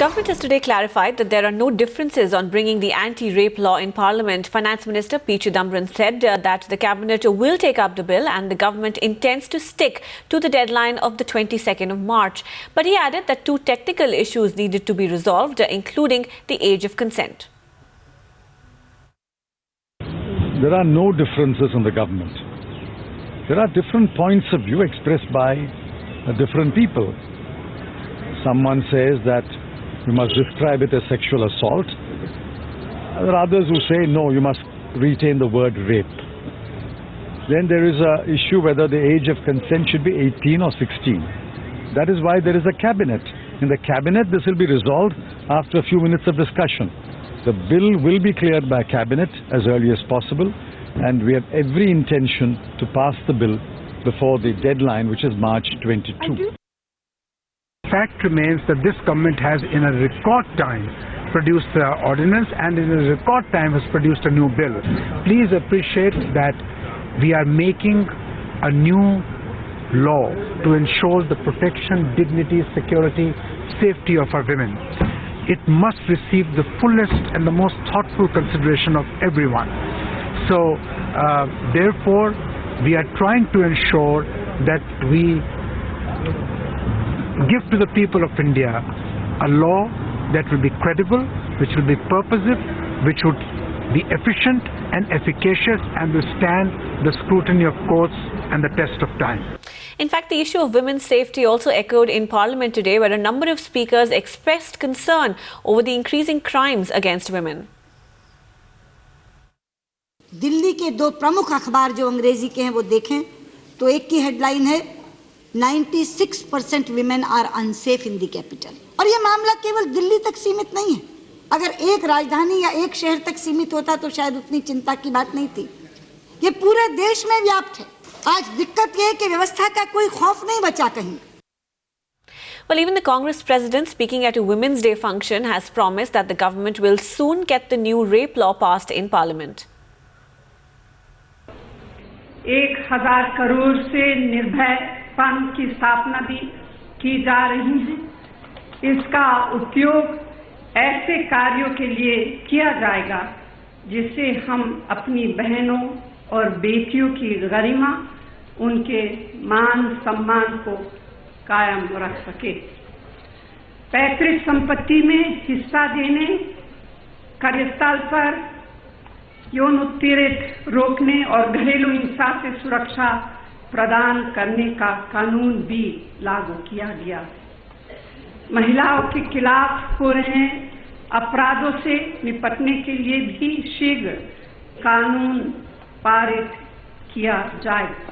government has today clarified that there are no differences on bringing the anti-rape law in Parliament. Finance Minister P. Chidambaran said that the Cabinet will take up the bill and the government intends to stick to the deadline of the 22nd of March. But he added that two technical issues needed to be resolved, including the age of consent. There are no differences in the government. There are different points of view expressed by different people. Someone says that you must describe it as sexual assault. There are others who say, no, you must retain the word rape. Then there is an issue whether the age of consent should be 18 or 16. That is why there is a cabinet. In the cabinet, this will be resolved after a few minutes of discussion. The bill will be cleared by cabinet as early as possible, and we have every intention to pass the bill before the deadline, which is March 22. Fact remains that this government has in a record time produced the ordinance and in a record time has produced a new bill. Please appreciate that we are making a new law to ensure the protection, dignity, security, safety of our women. It must receive the fullest and the most thoughtful consideration of everyone. So therefore we are trying to ensure that we give to the people of India a law that will be credible, which will be purposive, which would be efficient and efficacious and will stand the scrutiny of courts and the test of time. In fact, the issue of women's safety also echoed in Parliament today, where a number of speakers expressed concern over the increasing crimes against women. Delhi के दो प्रमुख अखबार जो अंग्रेजी के हैं वो देखें तो एक की हेडलाइन है 96% women are unsafe in the capital. और ये मामला केवल दिल्ली तक सीमित नहीं है. अगर एक राजधानी या एक शहर तक सीमित होता तो शायद उतनी चिंता की बात नहीं थी. ये पूरे देश में व्याप्त है. आज दिक्कत ये है कि व्यवस्था का कोई खौफ नहीं बचा कहीं. Well, even the Congress president, speaking at a Women's Day function, has promised that the government will soon get the new rape law passed in Parliament. 1000 crore से निर्भय फंड की स्थापना भी की जा रही है. इसका उपयोग ऐसे कार्यों के लिए किया जाएगा जिससे हम अपनी बहनों और बेटियों की गरिमा, उनके मान सम्मान को कायम रख सके. पैतृक संपत्ति में हिस्सा देने, कार्यस्थल पर यौन उत्पीड़न रोकने और घरेलू हिंसा से सुरक्षा प्रदान करने का कानून भी लागू किया गया. महिलाओं के खिलाफ हो रहे अपराधों से निपटने के लिए भी शीघ्र कानून पारित किया जाएगा.